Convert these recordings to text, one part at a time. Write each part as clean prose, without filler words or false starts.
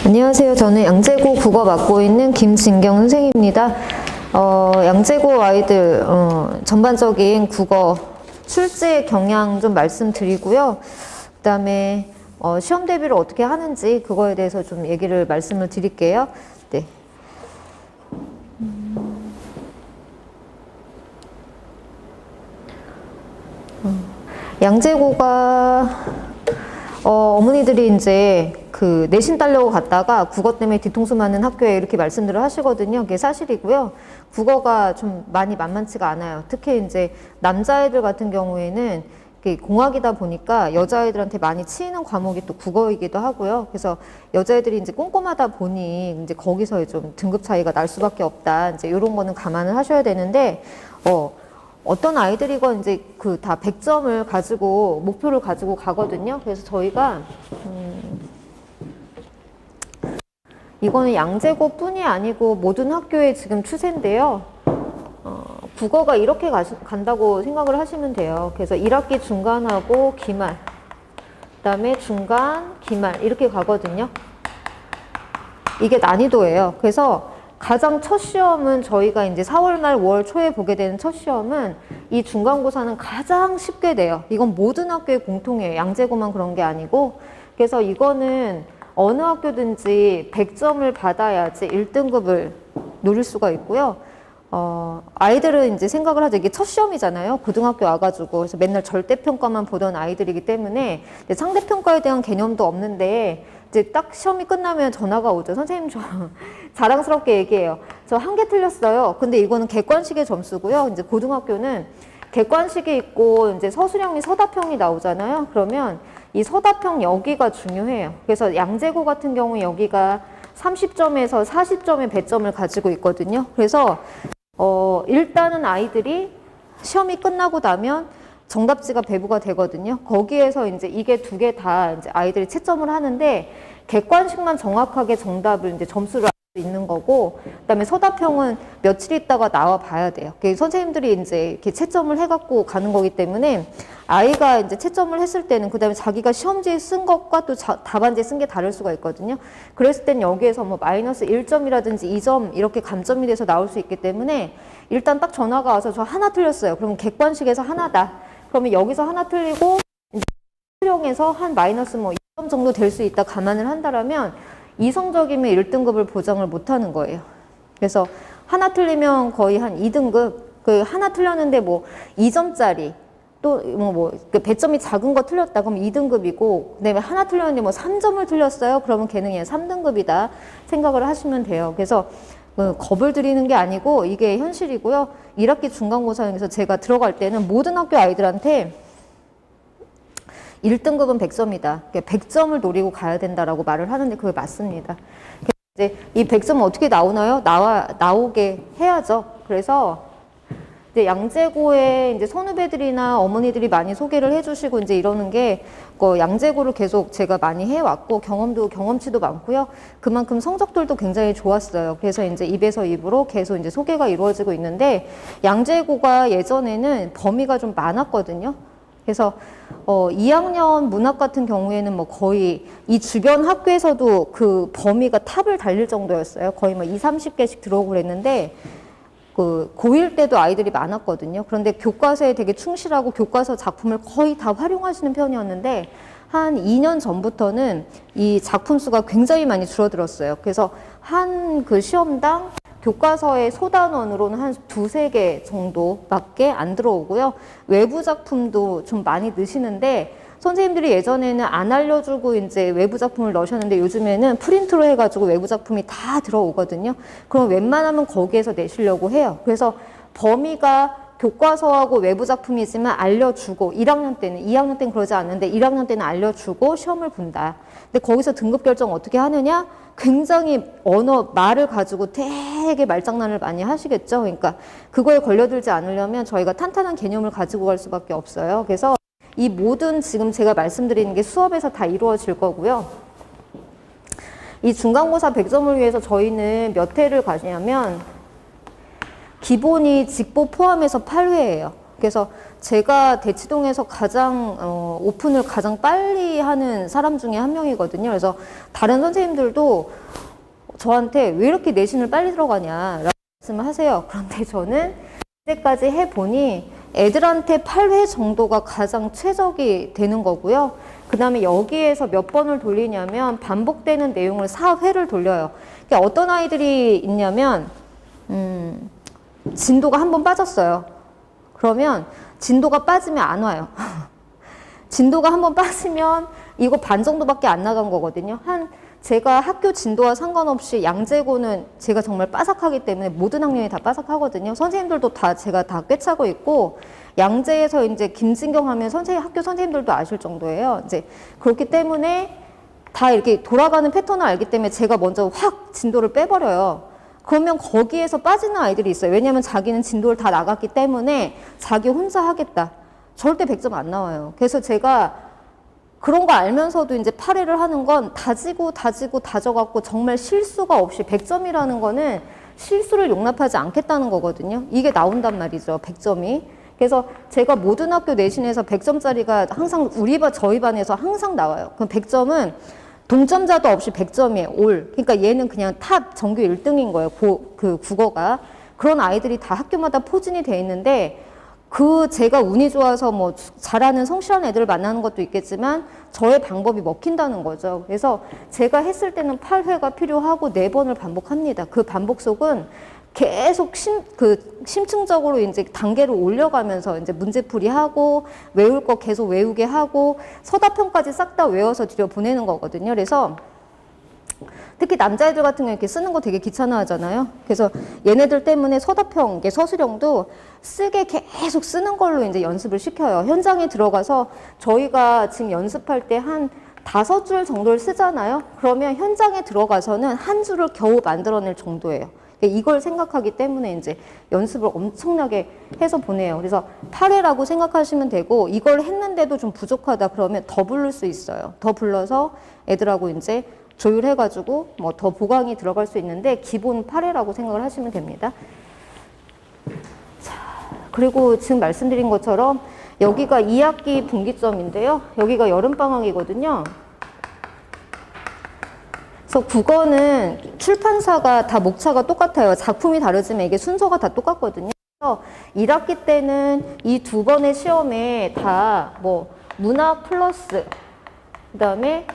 안녕하세요. 저는 양재고 국어 맡고 있는 김진경 선생님입니다. 양재고 아이들 전반적인 국어 출제 경향 좀 말씀드리고요. 그 다음에 시험 대비를 어떻게 하는지 그거에 대해서 좀 얘기를 말씀을 드릴게요. 네. 양재고가 어머니들이 이제 그 내신 따려고 갔다가 국어 때문에 뒤통수 맞는 학교에 이렇게 말씀들을 하시거든요. 그게 사실이고요. 국어가 좀 많이 만만치가 않아요. 특히 이제 남자애들 같은 경우에는 공학이다 보니까 여자애들한테 많이 치이는 과목이 또 국어이기도 하고요. 그래서 여자애들이 이제 꼼꼼하다 보니 이제 거기서 좀 등급 차이가 날 수밖에 없다. 이제 이런 거는 감안을 하셔야 되는데, 어떤 아이들이건 이제 그 다 100점을 가지고 목표를 가지고 가거든요. 그래서 저희가 이거는 양재고뿐이 아니고 모든 학교의 지금 추세인데요. 국어가 이렇게 간다고 생각을 하시면 돼요. 그래서 1학기 중간하고 기말, 그 다음에 중간, 기말 이렇게 가거든요. 이게 난이도예요. 그래서 가장 첫 시험은 저희가 이제 4월 말 5월 초에 보게 되는 첫 시험은 이 중간고사는 가장 쉽게 돼요. 이건 모든 학교의 공통이에요. 양재고만 그런 게 아니고. 그래서 이거는 어느 학교든지 100점을 받아야지 1등급을 노릴 수가 있고요. 아이들은 이제 생각을 하죠. 이게 첫 시험이잖아요. 고등학교 와가지고. 그래서 맨날 절대평가만 보던 아이들이기 때문에 상대평가에 대한 개념도 없는데 이제 딱 시험이 끝나면 전화가 오죠. 선생님, 저 자랑스럽게 얘기해요. 저 한 개 틀렸어요. 근데 이거는 객관식의 점수고요. 이제 고등학교는 객관식이 있고 이제 서술형이 서답형이 나오잖아요. 그러면 이 서답형 여기가 중요해요. 그래서 양재고 같은 경우 여기가 30점에서 40점의 배점을 가지고 있거든요. 그래서 일단은 아이들이 시험이 끝나고 나면 정답지가 배부가 되거든요. 거기에서 이제 이게 두 개 다 이제 아이들이 채점을 하는데 객관식만 정확하게 정답을 이제 점수를 알 수 있는 거고, 그다음에 서답형은 며칠 있다가 나와 봐야 돼요. 선생님들이 이제 이렇게 채점을 해갖고 가는 거기 때문에 아이가 이제 채점을 했을 때는 그다음에 자기가 시험지에 쓴 것과 또 답안지에 쓴 게 다를 수가 있거든요. 그랬을 땐 여기에서 뭐 마이너스 1점이라든지 2점 이렇게 감점이 돼서 나올 수 있기 때문에 일단 딱 전화가 와서 저 하나 틀렸어요. 그러면 객관식에서 하나다. 그러면 여기서 하나 틀리고 수령에서 한 마이너스 뭐 2점 정도 될 수 있다 감안을 한다라면 이 성적이면 1등급을 보장을 못하는 거예요. 그래서 하나 틀리면 거의 한 2등급, 그 하나 틀렸는데 뭐 2점짜리 또 그 배점이 작은 거 틀렸다 그럼 2등급이고, 그다음에 하나 틀렸는데 뭐 3점을 틀렸어요. 그러면 걔는 그냥 3등급이다 생각을 하시면 돼요. 그래서 겁을 들이는 게 아니고 이게 현실이고요. 1학기 중간고사에서 제가 들어갈 때는 모든 학교 아이들한테 1등급은 100점이다. 100점을 노리고 가야 된다라고 말을 하는데 그게 맞습니다. 이제 이 100점은 어떻게 나오나요? 나오게 해야죠. 그래서 이제 양재고에 이제 선후배들이나 어머니들이 많이 소개를 해주시고 이제 이러는 게 양재고를 계속 제가 많이 해왔고 경험치도 많고요. 그만큼 성적들도 굉장히 좋았어요. 그래서 이제 입에서 입으로 계속 이제 소개가 이루어지고 있는데 양재고가 예전에는 범위가 좀 많았거든요. 그래서 2학년 문학 같은 경우에는 뭐 거의 이 주변 학교에서도 그 범위가 탑을 달릴 정도였어요. 거의 뭐 20-30개씩 들어오고 그랬는데 그 고1 때도 아이들이 많았거든요. 그런데 교과서에 되게 충실하고 교과서 작품을 거의 다 활용하시는 편이었는데 한 2년 전부터는 이 작품 수가 굉장히 많이 줄어들었어요. 그래서 한 그 시험당 교과서의 소단원으로는 한 2-3개 정도밖에 안 들어오고요. 외부 작품도 좀 많이 넣으시는데 선생님들이 예전에는 안 알려주고 이제 외부 작품을 넣으셨는데 요즘에는 프린트로 해가지고 외부 작품이 다 들어오거든요. 그럼 웬만하면 거기에서 내시려고 해요. 그래서 범위가 교과서하고 외부 작품이지만 알려주고 1학년 때는, 2학년 때는 그러지 않는데 1학년 때는 알려주고 시험을 본다. 근데 거기서 등급 결정 어떻게 하느냐? 굉장히 말을 가지고 되게 말장난을 많이 하시겠죠. 그러니까 그거에 걸려들지 않으려면 저희가 탄탄한 개념을 가지고 갈 수밖에 없어요. 그래서 이 모든 지금 제가 말씀드리는 게 수업에서 다 이루어질 거고요. 이 중간고사 100점을 위해서 저희는 몇 회를 가냐면 기본이 직보 포함해서 8회예요. 그래서 제가 대치동에서 가장 오픈을 가장 빨리 하는 사람 중에 한 명이거든요. 그래서 다른 선생님들도 저한테 왜 이렇게 내신을 빨리 들어가냐라고 말씀을 하세요. 그런데 저는 이제까지 해보니 애들한테 8회 정도가 가장 최적이 되는 거고요. 그 다음에 여기에서 몇 번을 돌리냐면 반복되는 내용을 4회를 돌려요. 그러니까 어떤 아이들이 있냐면 진도가 한 번 빠졌어요. 그러면 진도가 빠지면 안 와요. 진도가 한 번 빠지면 이거 반 정도밖에 안 나간 거거든요. 제가 학교 진도와 상관없이 양재고는 제가 정말 빠삭하기 때문에 모든 학년이 다 빠삭하거든요. 선생님들도 제가 다 꿰차고 있고, 양재에서 이제 김진경 하면 학교 선생님들도 아실 정도예요. 이제 그렇기 때문에 다 이렇게 돌아가는 패턴을 알기 때문에 제가 먼저 확 진도를 빼버려요. 그러면 거기에서 빠지는 아이들이 있어요. 왜냐하면 자기는 진도를 다 나갔기 때문에 자기 혼자 하겠다. 절대 100점 안 나와요. 그래서 제가 그런 거 알면서도 이제 8회를 하는 건 다져갖고 정말 실수가 없이 100점이라는 거는 실수를 용납하지 않겠다는 거거든요. 이게 나온단 말이죠. 100점이. 그래서 제가 모든 학교 내신에서 100점짜리가 항상 저희 반에서 항상 나와요. 그럼 100점은 동점자도 없이 100점이에요. 올. 그러니까 얘는 그냥 탑 전교 1등인 거예요. 그 국어가. 그런 아이들이 다 학교마다 포진이 돼 있는데 제가 운이 좋아서 뭐 잘하는 성실한 애들을 만나는 것도 있겠지만 저의 방법이 먹힌다는 거죠. 그래서 제가 했을 때는 8회가 필요하고 4번을 반복합니다. 그 반복 속은 계속 심층적으로 이제 단계를 올려가면서 이제 문제풀이 하고 외울 거 계속 외우게 하고 서답형까지 싹 다 외워서 들여 보내는 거거든요. 그래서 특히 남자애들 같은 경우 이렇게 쓰는 거 되게 귀찮아 하잖아요. 그래서 얘네들 때문에 서답형, 서술형도 쓰게 계속 쓰는 걸로 이제 연습을 시켜요. 현장에 들어가서 저희가 지금 연습할 때 한 5줄 정도를 쓰잖아요. 그러면 현장에 들어가서는 한 줄을 겨우 만들어낼 정도예요. 이걸 생각하기 때문에 이제 연습을 엄청나게 해서 보내요. 그래서 8회라고 생각하시면 되고, 이걸 했는데도 좀 부족하다 그러면 더 부를 수 있어요. 더 불러서 애들하고 이제 조율해가지고 뭐 더 보강이 들어갈 수 있는데 기본 8회라고 생각을 하시면 됩니다. 자, 그리고 지금 말씀드린 것처럼 여기가 2학기 분기점인데요. 여기가 여름방학이거든요. 그래서 국어는 출판사가 다 목차가 똑같아요. 작품이 다르지만 이게 순서가 다 똑같거든요. 그래서 1학기 때는 이 2번의 시험에 다 뭐 문학 플러스 그 다음에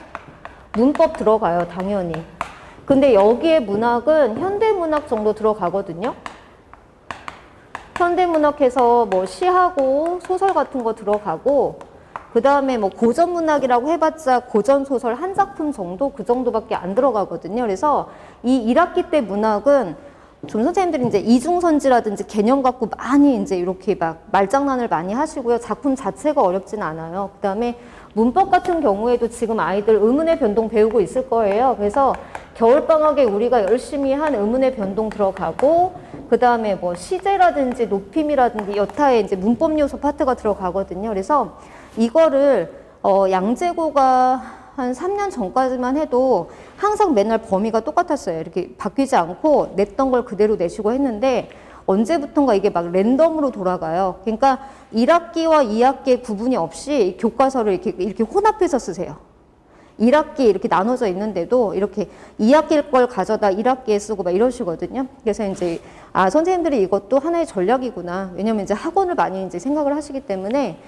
문법 들어가요, 당연히. 근데 여기에 문학은 현대문학 정도 들어가거든요. 현대문학에서 뭐 시하고 소설 같은 거 들어가고, 그 다음에 뭐 고전문학이라고 해봤자 고전소설 한 작품 정도, 그 정도밖에 안 들어가거든요. 그래서 이 1학기 때 문학은 좀 선생님들이 이제 이중선지라든지 개념 갖고 많이 이제 이렇게 막 말장난을 많이 하시고요. 작품 자체가 어렵진 않아요. 그 다음에 문법 같은 경우에도 지금 아이들 의문의 변동 배우고 있을 거예요. 그래서 겨울방학에 우리가 열심히 한 의문의 변동 들어가고, 그 다음에 뭐 시제라든지 높임이라든지 여타의 이제 문법 요소 파트가 들어가거든요. 그래서 이거를 양재고가 한 3년 전까지만 해도 항상 맨날 범위가 똑같았어요. 이렇게 바뀌지 않고 냈던 걸 그대로 내시고 했는데 언제부턴가 이게 막 랜덤으로 돌아가요. 그러니까 1학기와 2학기의 구분이 없이 교과서를 이렇게 혼합해서 쓰세요. 1학기 이렇게 나눠져 있는데도 이렇기 2학기 걸 가져다 1학기에 쓰고 막 이러시거든요. 그래서 이제 선생님들이 이것도 하나의 전략이구나. 왜냐면 이제 학원을 많이 이제 생각을 하시기 때문에.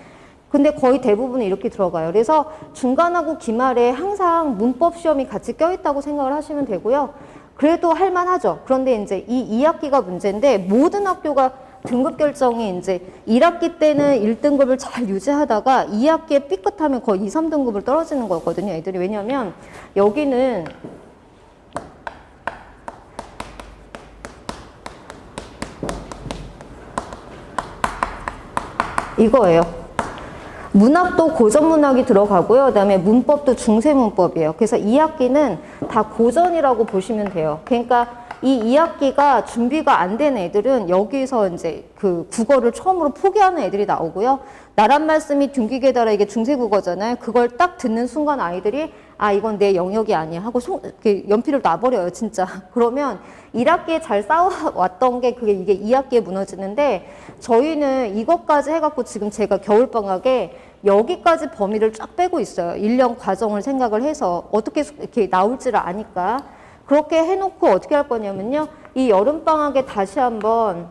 근데 거의 대부분이 이렇게 들어가요. 그래서 중간하고 기말에 항상 문법 시험이 같이 껴있다고 생각을 하시면 되고요. 그래도 할만하죠. 그런데 이제 이 2학기가 문제인데 모든 학교가 등급 결정이 이제 1학기 때는 1등급을 잘 유지하다가 2학기에 삐끗하면 거의 2, 3등급을 떨어지는 거거든요. 애들이. 왜냐면 여기는 이거예요. 문학도 고전문학이 들어가고요. 그 다음에 문법도 중세문법이에요. 그래서 2학기는 다 고전이라고 보시면 돼요. 그러니까 이 2학기가 준비가 안 된 애들은 여기서 이제 그 국어를 처음으로 포기하는 애들이 나오고요. 나란 말씀이 둥기게 달아 이게 중세국어잖아요. 그걸 딱 듣는 순간 아이들이 아, 이건 내 영역이 아니야 하고 이렇게 연필을 놔버려요, 진짜. 그러면 1학기에 잘 쌓아왔던 게 이게 2학기에 무너지는데, 저희는 이것까지 해갖고 지금 제가 겨울방학에 여기까지 범위를 쫙 빼고 있어요. 1년 과정을 생각을 해서 어떻게 이렇게 나올지를 아니까. 그렇게 해놓고 어떻게 할 거냐면요, 이 여름방학에 다시 한번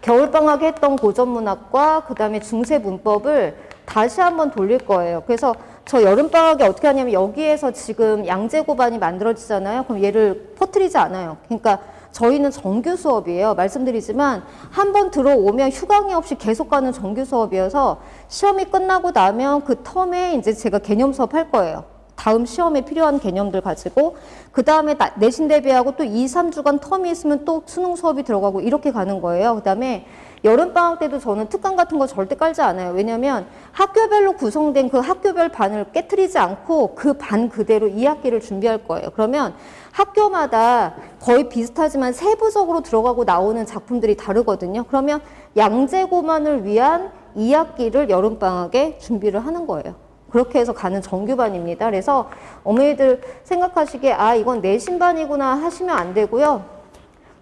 겨울방학에 했던 고전문학과 그 다음에 중세 문법을 다시 한번 돌릴 거예요. 그래서 저 여름방학에 어떻게 하냐면 여기에서 지금 양재고반이 만들어지잖아요. 그럼 얘를 퍼뜨리지 않아요. 그러니까 저희는 정규 수업이에요. 말씀드리지만 한번 들어오면 휴강이 없이 계속 가는 정규 수업이어서 시험이 끝나고 나면 그 텀에 이제 제가 개념 수업 할 거예요. 다음 시험에 필요한 개념들 가지고 그 다음에 내신 대비하고 또 2, 3주간 텀이 있으면 또 수능 수업이 들어가고 이렇게 가는 거예요. 그 다음에 여름방학 때도 저는 특강 같은 거 절대 깔지 않아요. 왜냐면 학교별로 구성된 그 학교별 반을 깨트리지 않고 그 반 그대로 2학기를 준비할 거예요. 그러면 학교마다 거의 비슷하지만 세부적으로 들어가고 나오는 작품들이 다르거든요. 그러면 양재고만을 위한 2학기를 여름방학에 준비를 하는 거예요. 그렇게 해서 가는 정규반입니다. 그래서 어머니들 생각하시기에 아, 이건 내신반이구나 하시면 안 되고요.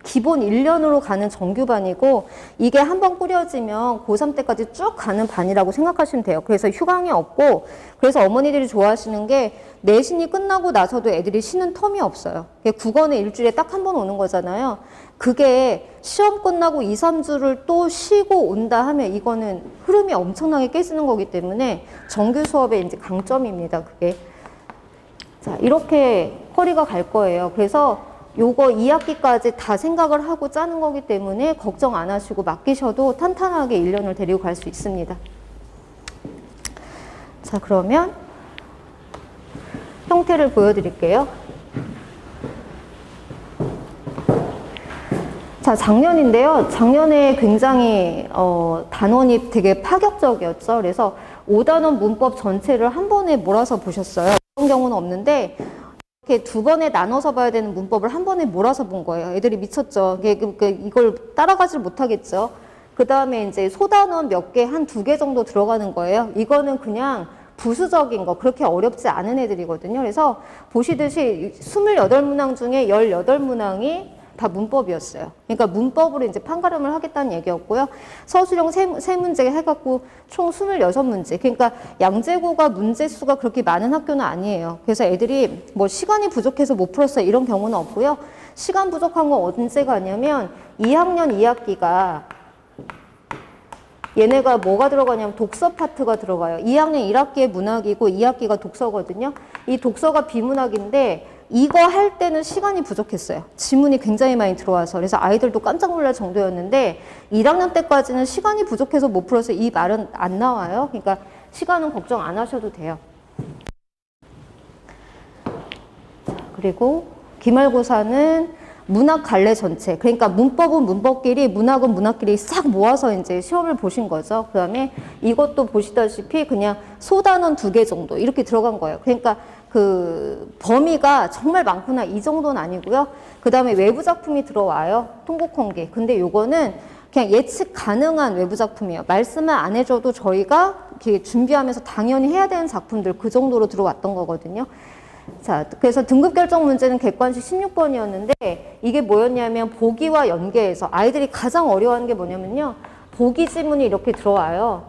기본 1년으로 가는 정규반이고 이게 한번 꾸려지면 고3 때까지 쭉 가는 반이라고 생각하시면 돼요. 그래서 휴강이 없고, 그래서 어머니들이 좋아하시는 게 내신이 끝나고 나서도 애들이 쉬는 텀이 없어요. 국어는 일주일에 딱 한 번 오는 거잖아요. 그게 시험 끝나고 2, 3주를 또 쉬고 온다 하면 이거는 흐름이 엄청나게 깨지는 거기 때문에 정규 수업의 이제 강점입니다. 그게. 자, 이렇게 커리가 갈 거예요. 그래서 요거 2학기까지 다 생각을 하고 짜는 거기 때문에 걱정 안 하시고 맡기셔도 탄탄하게 1년을 데리고 갈 수 있습니다. 자, 그러면 형태를 보여드릴게요. 자, 작년인데요. 작년에 굉장히 단원이 되게 파격적이었죠. 그래서 5단원 문법 전체를 한 번에 몰아서 보셨어요. 그런 경우는 없는데 이렇게 두 번에 나눠서 봐야 되는 문법을 한 번에 몰아서 본 거예요. 애들이 미쳤죠. 이걸 따라가질 못하겠죠. 그 다음에 이제 소단원 몇 개, 한 2개 정도 들어가는 거예요. 이거는 그냥 부수적인 거, 그렇게 어렵지 않은 애들이거든요. 그래서 보시듯이 28문항 중에 18문항이 다 문법이었어요. 그러니까 문법으로 이제 판가름을 하겠다는 얘기였고요. 서술형 세 문제 해갖고 총 26문제. 그러니까 양재고가 문제 수가 그렇게 많은 학교는 아니에요. 그래서 애들이 뭐 시간이 부족해서 못 풀었어요. 이런 경우는 없고요. 시간 부족한 건 언제 가냐면 2학년 2학기가 얘네가 뭐가 들어가냐면 독서 파트가 들어가요. 2학년 1학기에 문학이고 2학기가 독서거든요. 이 독서가 비문학인데 이거 할 때는 시간이 부족했어요. 지문이 굉장히 많이 들어와서. 그래서 아이들도 깜짝 놀랄 정도였는데 1학년 때까지는 시간이 부족해서 못 풀어서 이 말은 안 나와요. 그러니까 시간은 걱정 안 하셔도 돼요. 자, 그리고 기말고사는 문학 갈래 전체. 그러니까 문법은 문법끼리, 문학은 문학끼리 싹 모아서 이제 시험을 보신 거죠. 그 다음에 이것도 보시다시피 그냥 소단원 2개 정도 이렇게 들어간 거예요. 그러니까 그 범위가 정말 많구나 이 정도는 아니고요. 그 다음에 외부 작품이 들어와요. 통곡헌기. 근데 요거는 그냥 예측 가능한 외부 작품이에요. 말씀을 안 해줘도 저희가 이렇게 준비하면서 당연히 해야 되는 작품들 그 정도로 들어왔던 거거든요. 자, 그래서 등급 결정 문제는 객관식 16번이었는데 이게 뭐였냐면 보기와 연계해서 아이들이 가장 어려워하는 게 뭐냐면요. 보기 지문이 이렇게 들어와요.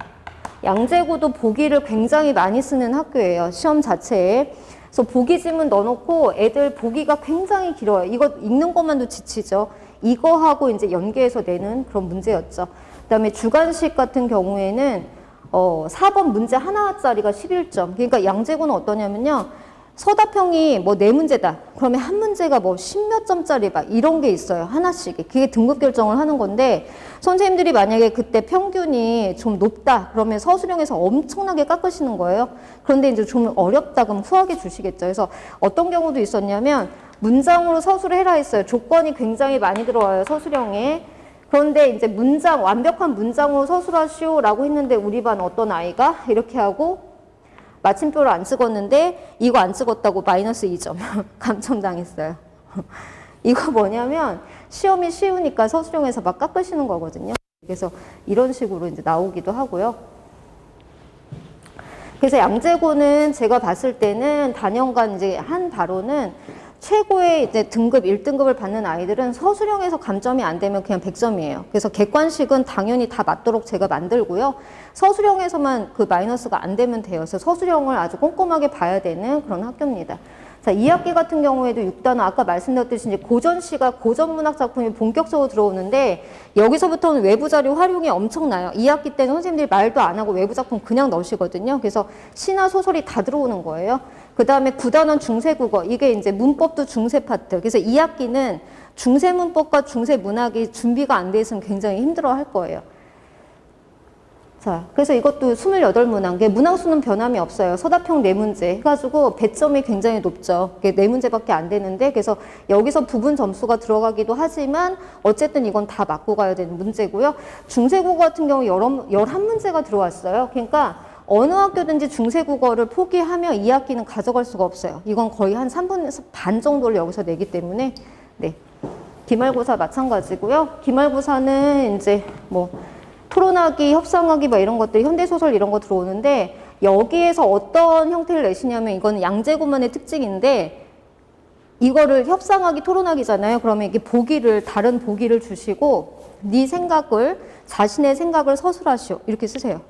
양재고도 보기를 굉장히 많이 쓰는 학교예요. 시험 자체에. 그래서 보기 지문 넣어놓고 애들 보기가 굉장히 길어요. 이거 읽는 것만도 지치죠. 이거하고 이제 연계해서 내는 그런 문제였죠. 그 다음에 주관식 같은 경우에는 4번 문제 하나짜리가 11점. 그러니까 양재고는 어떠냐면요. 서답형이 뭐 4문제다. 그러면 한 문제가 뭐 10몇 점짜리 막 이런 게 있어요. 하나씩. 그게 등급 결정을 하는 건데 선생님들이 만약에 그때 평균이 좀 높다. 그러면 서술형에서 엄청나게 깎으시는 거예요. 그런데 이제 좀 어렵다. 그럼 후하게 주시겠죠. 그래서 어떤 경우도 있었냐면 문장으로 서술을 해라 했어요. 조건이 굉장히 많이 들어와요. 서술형에. 그런데 이제 문장, 완벽한 문장으로 서술하시오라고 했는데 우리 반 어떤 아이가 이렇게 하고 마침표를 안 찍었는데 이거 안 찍었다고 마이너스 2점 감점당했어요. 이거 뭐냐면 시험이 쉬우니까 서술형에서 막 깎으시는 거거든요. 그래서 이런 식으로 이제 나오기도 하고요. 그래서 양재고는 제가 봤을 때는 단연간 이제 한 바로는 최고의 이제 등급 1등급을 받는 아이들은 서술형에서 감점이 안 되면 그냥 100점이에요. 그래서 객관식은 당연히 다 맞도록 제가 만들고요. 서술형에서만 그 마이너스가 안 되면 돼요. 그래서 서술형을 아주 꼼꼼하게 봐야 되는 그런 학교입니다. 자, 2학기 같은 경우에도 6단원 아까 말씀드렸듯이 이제 고전시가 고전 문학 작품이 본격적으로 들어오는데 여기서부터는 외부 자료 활용이 엄청나요. 2학기 때는 선생님들이 말도 안 하고 외부 작품 그냥 넣으시거든요. 그래서 시나 소설이 다 들어오는 거예요. 그 다음에 9단원 중세국어 이게 이제 문법도 중세 파트. 그래서 2학기는 중세 문법과 중세 문학이 준비가 안 돼 있으면 굉장히 힘들어 할 거예요. 자, 그래서 이것도 28문항. 문항수는 변함이 없어요. 서답형 4문제 해가지고 배점이 굉장히 높죠. 4문제밖에 안 되는데, 그래서 여기서 부분 점수가 들어가기도 하지만, 어쨌든 이건 다 맞고 가야 되는 문제고요. 중세국어 같은 경우 11문제가 들어왔어요. 그러니까, 어느 학교든지 중세국어를 포기하면 2학기는 가져갈 수가 없어요. 이건 거의 한 3분의 반 정도를 여기서 내기 때문에, 네. 기말고사 마찬가지고요. 기말고사는 이제 토론하기, 협상하기 이런 것들, 현대소설 이런 거 들어오는데 여기에서 어떤 형태를 내시냐면 이거는 양재고만의 특징인데 이거를 협상하기, 토론하기잖아요. 그러면 이게 다른 보기를 주시고 네 생각을, 자신의 생각을 서술하시오. 이렇게 쓰세요.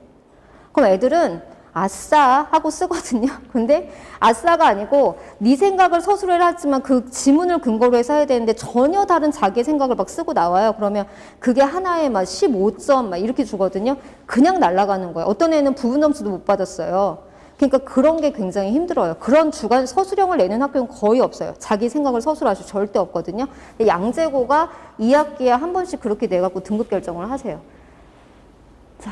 그럼 애들은 아싸 하고 쓰거든요. 근데 아싸가 아니고 네 생각을 서술을 하지만 그 지문을 근거로 해서 해야 되는데 전혀 다른 자기의 생각을 막 쓰고 나와요. 그러면 그게 하나에 막 15점 막 이렇게 주거든요. 그냥 날아가는 거예요. 어떤 애는 부분 점수도 못 받았어요. 그러니까 그런 게 굉장히 힘들어요. 그런 주간 서술형을 내는 학교는 거의 없어요. 자기 생각을 서술하실 절대 없거든요. 근데 양재고가 2학기에 한 번씩 그렇게 내갖고 등급 결정을 하세요. 자,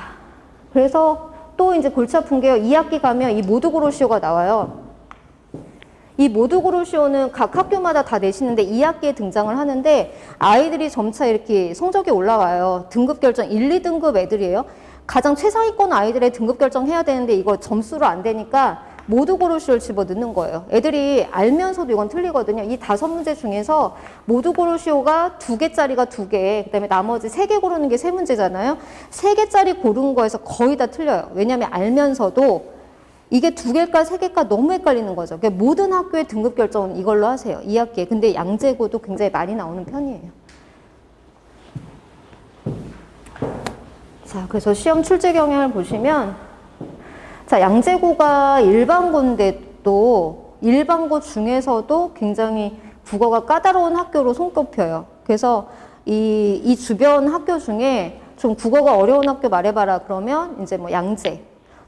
그래서 또 이제 골치 아픈 게요. 2학기 가면 이 모두고로시오가 나와요. 이 모두고로시오는 각 학교마다 다 내시는데 2학기에 등장을 하는데 아이들이 점차 이렇게 성적이 올라와요. 등급 결정 1, 2등급 애들이에요. 가장 최상위권 아이들의 등급 결정해야 되는데 이거 점수로 안 되니까 모두고로시오를 집어넣는 거예요. 애들이 알면서도 이건 틀리거든요. 이 5문제 중에서 모두고로시오가 2개짜리가 2개, 그 다음에 나머지 3개 고르는 게 3문제잖아요. 3개짜리 고른 거에서 거의 다 틀려요. 왜냐하면 알면서도 이게 2개일까 3개일까 너무 헷갈리는 거죠. 그러니까 모든 학교의 등급 결정은 이걸로 하세요. 2학기에. 근데 양재고도 굉장히 많이 나오는 편이에요. 자, 그래서 시험 출제 경향을 보시면 자, 양재고가 일반고인데도 일반고 중에서도 굉장히 국어가 까다로운 학교로 손꼽혀요. 그래서 이 주변 학교 중에 좀 국어가 어려운 학교 말해봐라 그러면 이제 양재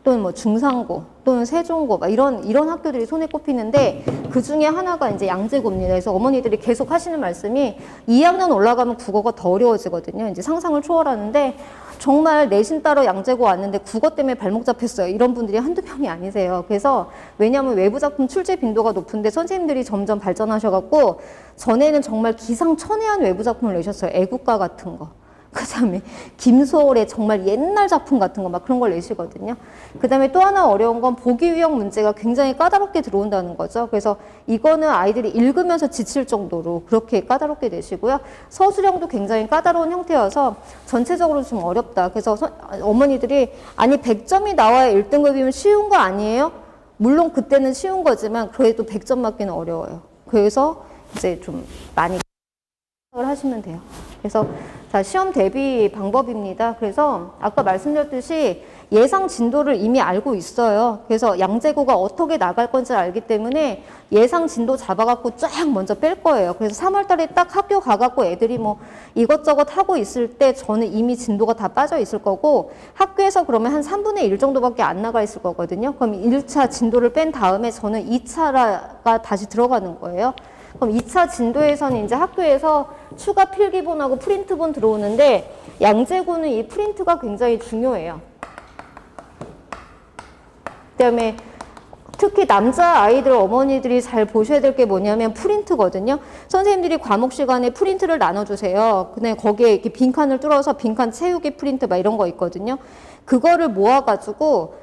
또는 중상고 또는 세종고 이런 학교들이 손에 꼽히는데 그 중에 하나가 이제 양재고입니다. 그래서 어머니들이 계속 하시는 말씀이 2학년 올라가면 국어가 더 어려워지거든요. 이제 상상을 초월하는데 정말 내신 따러 양재고 왔는데 국어 때문에 발목 잡혔어요. 이런 분들이 한두 명이 아니세요. 그래서 왜냐하면 외부 작품 출제 빈도가 높은데 선생님들이 점점 발전하셔갖고 전에는 정말 기상천외한 외부 작품을 내셨어요. 애국가 같은 거. 그 다음에 김소월의 정말 옛날 작품 같은 거 그런 걸 내시거든요. 그 다음에 또 하나 어려운 건 보기 유형 문제가 굉장히 까다롭게 들어온다는 거죠. 그래서 이거는 아이들이 읽으면서 지칠 정도로 그렇게 까다롭게 내시고요. 서술형도 굉장히 까다로운 형태여서 전체적으로 좀 어렵다. 그래서 어머니들이 아니 100점이 나와야 1등급이면 쉬운 거 아니에요? 물론 그때는 쉬운 거지만 그래도 100점 맞기는 어려워요. 그래서 이제 좀 많이 생각을 하시면 돼요. 그래서 자, 시험 대비 방법입니다. 그래서 아까 말씀드렸듯이 예상 진도를 이미 알고 있어요. 그래서 양재고가 어떻게 나갈 건지 알기 때문에 예상 진도 잡아갖고 쫙 먼저 뺄 거예요. 그래서 3월 달에 딱 학교 가갖고 애들이 이것저것 하고 있을 때 저는 이미 진도가 다 빠져 있을 거고 학교에서 그러면 한 3분의 1 정도밖에 안 나가 있을 거거든요. 그럼 1차 진도를 뺀 다음에 저는 2차가 다시 들어가는 거예요. 그럼 2차 진도에서는 이제 학교에서 추가 필기본하고 프린트본 들어오는데 양재고는 이 프린트가 굉장히 중요해요. 그다음에 특히 남자 아이들 어머니들이 잘 보셔야 될 게 뭐냐면 프린트거든요. 선생님들이 과목 시간에 프린트를 나눠주세요. 근데 거기에 이렇게 빈칸을 뚫어서 빈칸 채우기 프린트 이런 거 있거든요. 그거를 모아가지고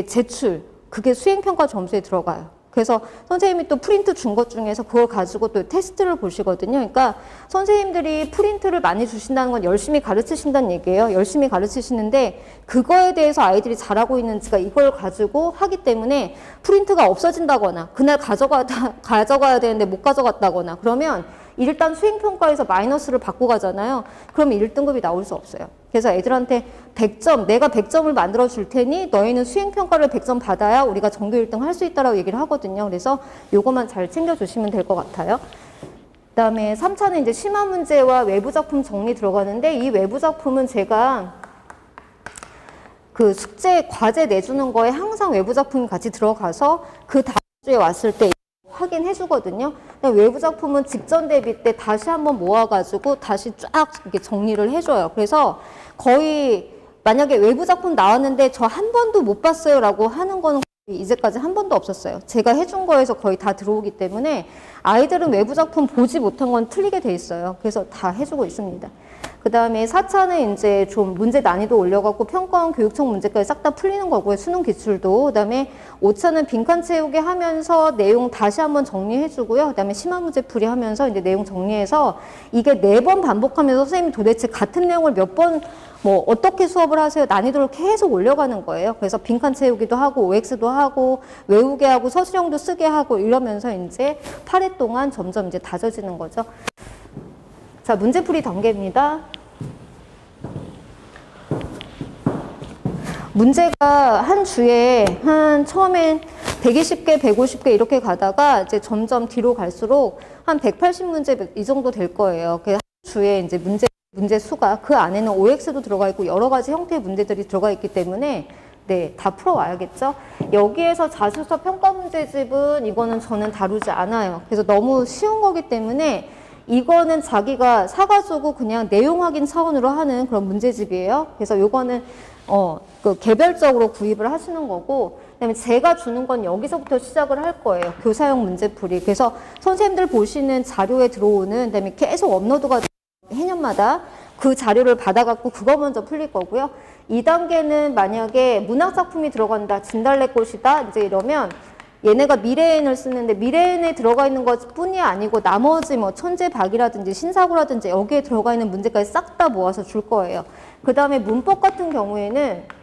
제출, 그게 수행평가 점수에 들어가요. 그래서 선생님이 또 프린트 준 것 중에서 그걸 가지고 또 테스트를 보시거든요. 그러니까 선생님들이 프린트를 많이 주신다는 건 열심히 가르치신다는 얘기예요. 열심히 가르치시는데 그거에 대해서 아이들이 잘하고 있는지가 이걸 가지고 하기 때문에 프린트가 없어진다거나 그날 가져가야 되는데 못 가져갔다거나 그러면 일단 수행평가에서 마이너스를 받고 가잖아요. 그럼 1등급이 나올 수 없어요. 그래서 애들한테 100점, 내가 100점을 만들어 줄 테니 너희는 수행평가를 100점 받아야 우리가 정도 1등 할 수 있다라고 얘기를 하거든요. 그래서 요것만 잘 챙겨주시면 될 것 같아요. 그 다음에 3차는 이제 심화 문제와 외부 작품 정리 들어가는데 이 외부 작품은 제가 그 숙제, 과제 내주는 거에 항상 외부 작품이 같이 들어가서 그 다음 주에 왔을 때 확인해 주거든요. 외부 작품은 직전 대비 때 다시 한번 모아가지고 다시 쫙 이렇게 정리를 해줘요. 그래서 거의 만약에 외부 작품 나왔는데 저 한 번도 못 봤어요 라고 하는 거는 이제까지 한 번도 없었어요. 제가 해준 거에서 거의 다 들어오기 때문에 아이들은 외부 작품 보지 못한 건 틀리게 돼 있어요. 그래서 다 해주고 있습니다. 그 다음에 4차는 이제 좀 문제 난이도 올려갖고 평가원 교육청 문제까지 싹 다 풀리는 거고요. 수능 기출도. 그 다음에 5차는 빈칸 채우기 하면서 내용 다시 한번 정리해주고요. 그 다음에 심화 문제 풀이 하면서 이제 내용 정리해서 이게 4번 반복하면서 선생님이 도대체 같은 내용을 몇 번 뭐 어떻게 수업을 하세요? 난이도를 계속 올려가는 거예요. 그래서 빈칸 채우기도 하고 OX도 하고 외우게 하고 서술형도 쓰게 하고 이러면서 이제 8회 동안 점점 이제 다져지는 거죠. 자, 문제풀이 단계입니다. 문제가 한 주에 처음엔 120개, 150개 이렇게 가다가 이제 점점 뒤로 갈수록 한 180문제 이 정도 될 거예요. 그 한 주에 이제 문제 수가 그 안에는 OX도 들어가 있고 여러 가지 형태의 문제들이 들어가 있기 때문에 네, 다 풀어와야겠죠. 여기에서 자소서 평가 문제집은 이거는 저는 다루지 않아요. 그래서 너무 쉬운 거기 때문에 이거는 자기가 사가지고 그냥 내용 확인 차원으로 하는 그런 문제집이에요. 그래서 요거는 그 개별적으로 구입을 하시는 거고, 그다음에 제가 주는 건 여기서부터 시작을 할 거예요. 교사용 문제풀이. 그래서 선생님들 보시는 자료에 들어오는, 그다음에 계속 업로드가 해년마다 그 자료를 받아갖고 그거 먼저 풀릴 거고요. 2단계는 만약에 문학작품이 들어간다, 진달래꽃이다, 이제 이러면 얘네가 미래엔을 쓰는데 미래엔에 들어가 있는 것 뿐이 아니고 나머지 뭐 천재박이라든지 신사고라든지 여기에 들어가 있는 문제까지 싹 다 모아서 줄 거예요. 그 다음에 문법 같은 경우에는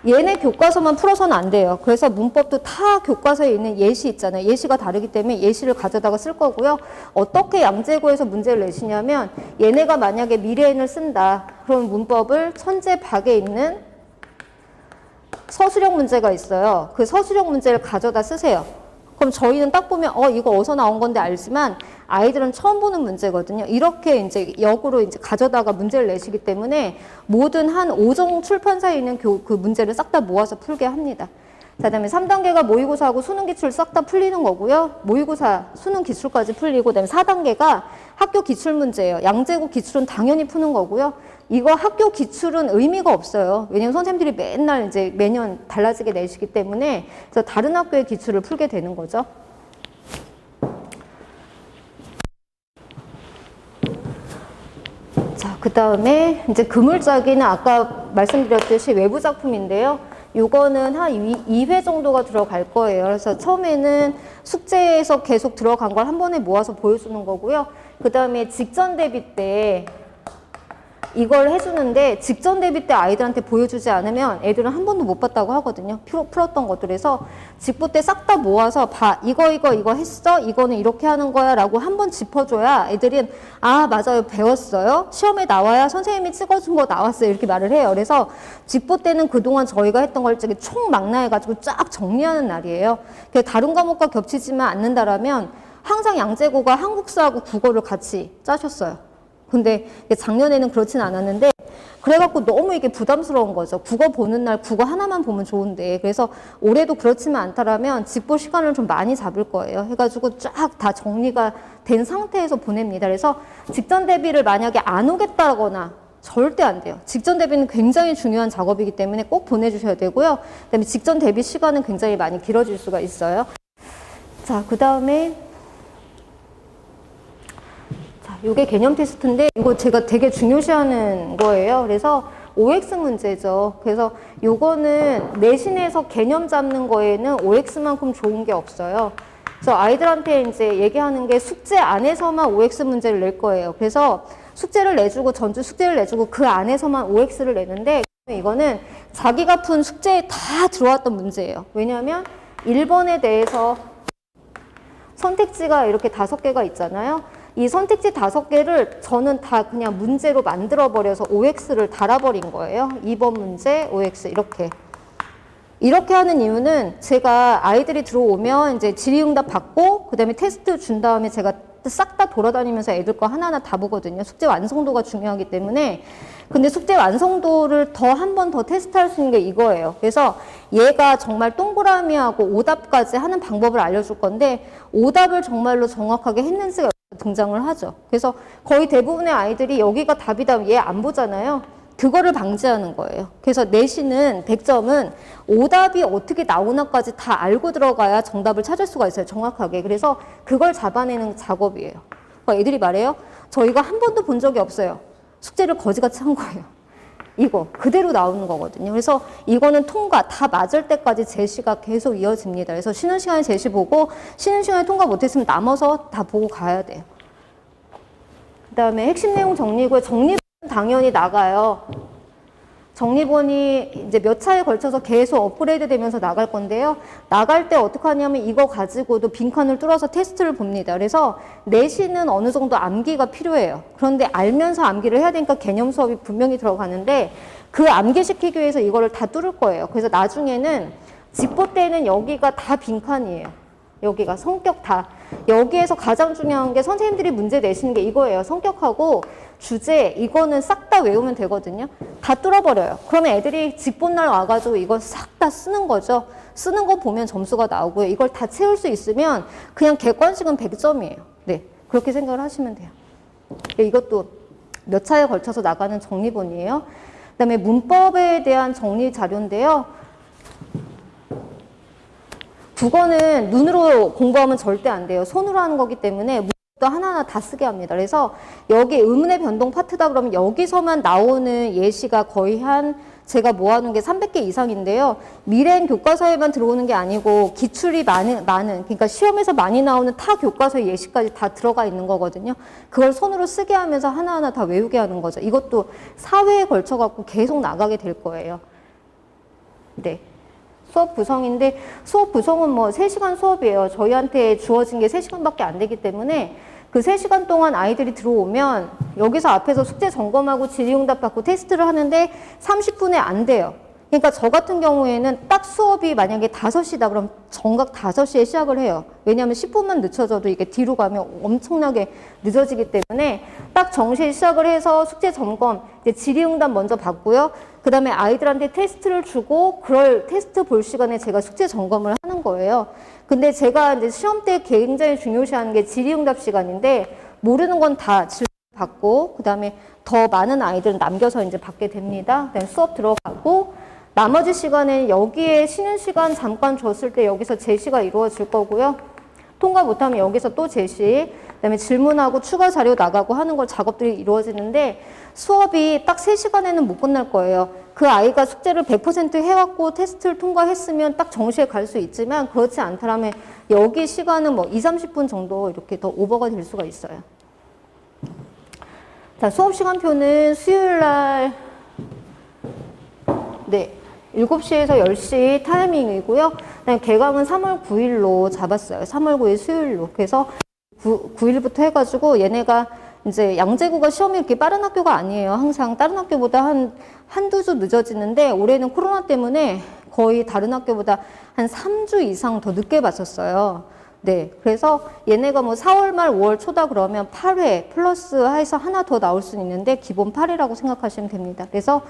얘네 교과서만 풀어서는 안 돼요. 그래서 문법도 다 교과서에 있는 예시 있잖아요. 예시가 다르기 때문에 예시를 가져다가 쓸 거고요. 어떻게 양재고에서 문제를 내시냐면 얘네가 만약에 미래엔을 쓴다. 그럼 문법을 천재박에 있는 서술형 문제가 있어요. 그 서술형 문제를 가져다 쓰세요. 그럼 저희는 딱 보면 이거 어디서 나온 건데 알지만 아이들은 처음 보는 문제거든요. 이렇게 이제 역으로 이제 가져다가 문제를 내시기 때문에 모든 한 5종 출판사에 있는 그 문제를 싹 다 모아서 풀게 합니다. 자, 그다음에 3단계가 모의고사하고 수능 기출 싹 다 풀리는 거고요. 모의고사, 수능 기출까지 풀리고, 그다음에 4단계가 학교 기출 문제예요. 양재고 기출은 당연히 푸는 거고요. 이거 학교 기출은 의미가 없어요. 왜냐면 선생님들이 맨날 이제 매년 달라지게 내시기 때문에 그래서 다른 학교의 기출을 풀게 되는 거죠. 자, 그 다음에 이제 그물짜기는 아까 말씀드렸듯이 외부 작품인데요. 요거는 한 2회 정도가 들어갈 거예요. 그래서 처음에는 숙제에서 계속 들어간 걸 한 번에 모아서 보여주는 거고요. 그 다음에 직전 대비 때 이걸 해주는데 직전 대비 때 아이들한테 보여주지 않으면 애들은 한 번도 못 봤다고 하거든요. 풀었던 것들에서 직보 때 싹 다 모아서 이거 했어? 이거는 이렇게 하는 거야 라고 한 번 짚어줘야 애들은 맞아요, 배웠어요. 시험에 나와야 선생님이 찍어준 거 나왔어요 이렇게 말을 해요. 그래서 직보 때는 그동안 저희가 했던 걸 총망라해가지고 쫙 정리하는 날이에요. 다른 과목과 겹치지만 않는다라면 항상 양재고가 한국사하고 국어를 같이 짜셨어요. 근데 작년에는 그렇진 않았는데 그래갖고 너무 이게 부담스러운 거죠. 국어 보는 날 국어 하나만 보면 좋은데 그래서 올해도 그렇지만 않다라면 직보 시간을 좀 많이 잡을 거예요. 해가지고 쫙 다 정리가 된 상태에서 보냅니다. 그래서 직전 대비를 만약에 안 오겠다거나 절대 안 돼요. 직전 대비는 굉장히 중요한 작업이기 때문에 꼭 보내주셔야 되고요. 그다음에 직전 대비 시간은 굉장히 많이 길어질 수가 있어요. 자, 그 다음에 요게 개념 테스트인데 이거 제가 되게 중요시하는 거예요. 그래서 OX 문제죠. 그래서 요거는 내신에서 개념 잡는 거에는 OX만큼 좋은 게 없어요. 그래서 아이들한테 이제 얘기하는 게 숙제 안에서만 OX 문제를 낼 거예요. 그래서 숙제를 내주고 전주 숙제를 내주고 그 안에서만 OX를 내는데 이거는 자기가 푼 숙제에 다 들어왔던 문제예요. 왜냐하면 1번에 대해서 선택지가 이렇게 5개가 있잖아요. 이 선택지 5개를 저는 다 그냥 문제로 만들어버려서 OX를 달아버린 거예요. 2번 문제, OX 이렇게 하는 이유는 제가 아이들이 들어오면 이제 질의응답 받고 그 다음에 테스트 준 다음에 제가 싹 다 돌아다니면서 애들 거 하나하나 다 보거든요. 숙제 완성도가 중요하기 때문에. 근데 숙제 완성도를 더 한 번 더 테스트할 수 있는 게 이거예요. 그래서 얘가 정말 동그라미하고 오답까지 하는 방법을 알려줄 건데 오답을 정말로 정확하게 했는지가 등장을 하죠. 그래서 거의 대부분의 아이들이 여기가 답이다 얘 안 보잖아요. 그거를 방지하는 거예요. 그래서 내신은 100점은 오답이 어떻게 나오나까지 다 알고 들어가야 정답을 찾을 수가 있어요. 정확하게. 그래서 그걸 잡아내는 작업이에요. 그러니까 애들이 말해요. 저 이거 한 번도 본 적이 없어요. 숙제를 거지같이 한 거예요. 이거 그대로 나오는 거거든요. 그래서 이거는 통과 다 맞을 때까지 제시가 계속 이어집니다. 그래서 쉬는 시간에 제시 보고 쉬는 시간에 통과 못했으면 남아서 다 보고 가야 돼요. 그 다음에 핵심 내용 정리고요. 정리본은 당연히 나가요. 정리본이 이제 몇 차에 걸쳐서 계속 업그레이드 되면서 나갈 건데요. 나갈 때 어떻게 하냐면 이거 가지고도 빈칸을 뚫어서 테스트를 봅니다. 그래서 내신은 어느 정도 암기가 필요해요. 그런데 알면서 암기를 해야 되니까 개념 수업이 분명히 들어가는데 그 암기시키기 위해서 이거를 다 뚫을 거예요. 그래서 나중에는 직보 때는 여기가 다 빈칸이에요. 여기가 성격 다. 여기에서 가장 중요한 게 선생님들이 문제 내시는 게 이거예요. 성격하고 주제 이거는 싹 다 외우면 되거든요. 다 뚫어버려요. 그러면 애들이 직본날 와가지고 이걸 싹 다 쓰는 거죠. 쓰는 거 보면 점수가 나오고요. 이걸 다 채울 수 있으면 그냥 객관식은 100점이에요. 네, 그렇게 생각을 하시면 돼요. 이것도 몇 차에 걸쳐서 나가는 정리본이에요. 그다음에 문법에 대한 정리 자료인데요. 국어는 눈으로 공부하면 절대 안 돼요. 손으로 하는 거기 때문에 문법도 하나하나 다 쓰게 합니다. 그래서 여기 의문의 변동 파트다 그러면 여기서만 나오는 예시가 거의 한 제가 모아놓은 게 300개 이상인데요. 미래엔 교과서에만 들어오는 게 아니고 기출이 많은 그러니까 시험에서 많이 나오는 타 교과서의 예시까지 다 들어가 있는 거거든요. 그걸 손으로 쓰게 하면서 하나하나 다 외우게 하는 거죠. 이것도 사회에 걸쳐갖고 계속 나가게 될 거예요. 네. 수업 구성인데 수업 구성은 뭐 3시간 수업이에요. 저희한테 주어진 게 3시간밖에 안 되기 때문에 그 3시간 동안 아이들이 들어오면 여기서 앞에서 숙제 점검하고 질의응답 받고 테스트를 하는데 30분에 안 돼요. 그러니까 저 같은 경우에는 딱 수업이 만약에 5시다 그럼 정각 5시에 시작을 해요. 왜냐하면 10분만 늦춰져도 이게 뒤로 가면 엄청나게 늦어지기 때문에 딱 정시에 시작을 해서 숙제 점검, 이제 질의응답 먼저 받고요. 그 다음에 아이들한테 테스트를 주고 그럴 테스트 볼 시간에 제가 숙제 점검을 하는 거예요. 근데 제가 이제 시험 때 굉장히 중요시하는 게 질의응답 시간인데 모르는 건 다 질문 받고 그 다음에 더 많은 아이들은 남겨서 이제 받게 됩니다. 그다음에 수업 들어가고 나머지 시간은 여기에 쉬는 시간 잠깐 줬을 때 여기서 제시가 이루어질 거고요. 통과 못하면 여기서 또 제시, 그다음에 질문하고 추가 자료 나가고 하는 걸 작업들이 이루어지는데 수업이 딱 3시간에는 못 끝날 거예요. 그 아이가 숙제를 100% 해왔고 테스트를 통과했으면 딱 정시에 갈 수 있지만 그렇지 않다면 여기 시간은 뭐 2, 30분 정도 이렇게 더 오버가 될 수가 있어요. 자, 수업 시간표는 수요일 날 네. 7시에서 10시 타이밍이고요. 그다음에 개강은 3월 9일로 잡았어요. 3월 9일 수요일로. 그래서 9일부터 해가지고 얘네가 이제 양재구가 시험이 이렇게 빠른 학교가 아니에요. 항상 다른 학교보다 한두 주 늦어지는데 올해는 코로나 때문에 거의 다른 학교보다 한 3주 이상 더 늦게 봤었어요. 네. 그래서 얘네가 뭐 4월 말 5월 초다 그러면 8회 플러스 해서 하나 더 나올 수는 있는데 기본 8회라고 생각하시면 됩니다. 그래서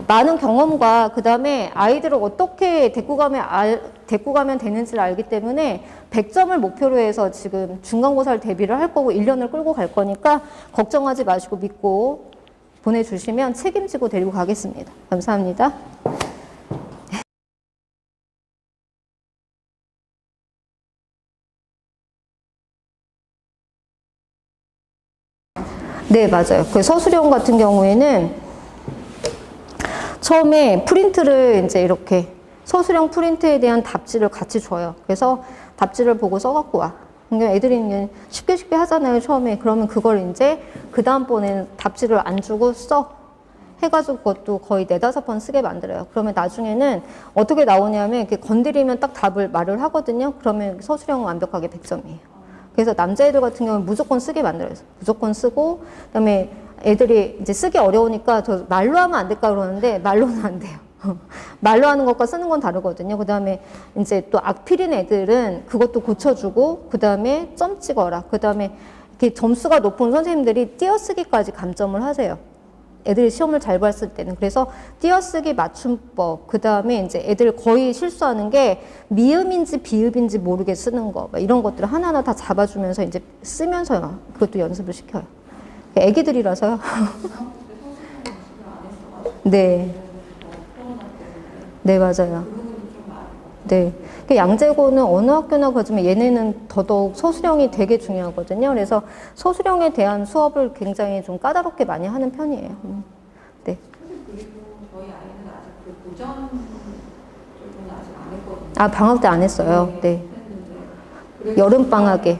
많은 경험과 그 다음에 아이들을 어떻게 데리고 가면 되는지를 알기 때문에 100점을 목표로 해서 지금 중간고사를 대비를 할 거고 1년을 끌고 갈 거니까 걱정하지 마시고 믿고 보내주시면 책임지고 데리고 가겠습니다. 감사합니다. 네, 맞아요. 그 서술형 같은 경우에는 처음에 프린트를 이제 이렇게 서술형 프린트에 대한 답지를 같이 줘요. 그래서 답지를 보고 써갖고 와. 그러니까 애들이 쉽게 하잖아요, 처음에. 그러면 그걸 이제 그 다음번에는 답지를 안 주고 써. 해가지고 그것도 거의 4-5번 쓰게 만들어요. 그러면 나중에는 어떻게 나오냐면 이렇게 건드리면 딱 답을 말을 하거든요. 그러면 서술형은 완벽하게 100점이에요. 그래서 남자애들 같은 경우는 무조건 쓰게 만들어요. 무조건 쓰고, 그 다음에 애들이 이제 쓰기 어려우니까 저 말로 하면 안 될까 그러는데 말로는 안 돼요. 말로 하는 것과 쓰는 건 다르거든요. 그 다음에 이제 또 악필인 애들은 그것도 고쳐주고, 그 다음에 점 찍어라. 그 다음에 이렇게 점수가 높은 선생님들이 띄어쓰기까지 감점을 하세요. 애들이 시험을 잘 봤을 때는. 그래서 띄어쓰기 맞춤법, 그 다음에 이제 애들 거의 실수하는 게 미음인지 비읍인지 모르게 쓰는 거, 이런 것들을 하나하나 다 잡아주면서 이제 쓰면서요. 그것도 연습을 시켜요. 애기들이라서요. 네. 네, 맞아요. 네. 양재고는 어느 학교나 가지만 얘네는 더더욱 서술형이 되게 중요하거든요. 그래서 서술형에 대한 수업을 굉장히 좀 까다롭게 많이 하는 편이에요. 네. 그리고 저희 아이는 아직 그 고전 쪽은 아직 안 했거든요. 아, 방학 때 안 했어요. 네. 여름방학에.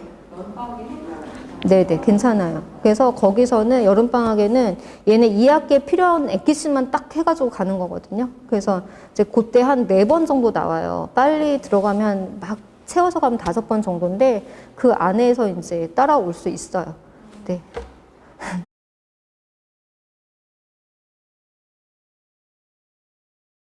네네, 괜찮아요. 그래서 거기서는 여름방학에는 얘네 2학기에 필요한 엑기스만 딱 해가지고 가는 거거든요. 그래서 이제 그때 한 4번 정도 나와요. 빨리 들어가면 막 채워서 가면 5번 정도인데 그 안에서 이제 따라올 수 있어요. 네.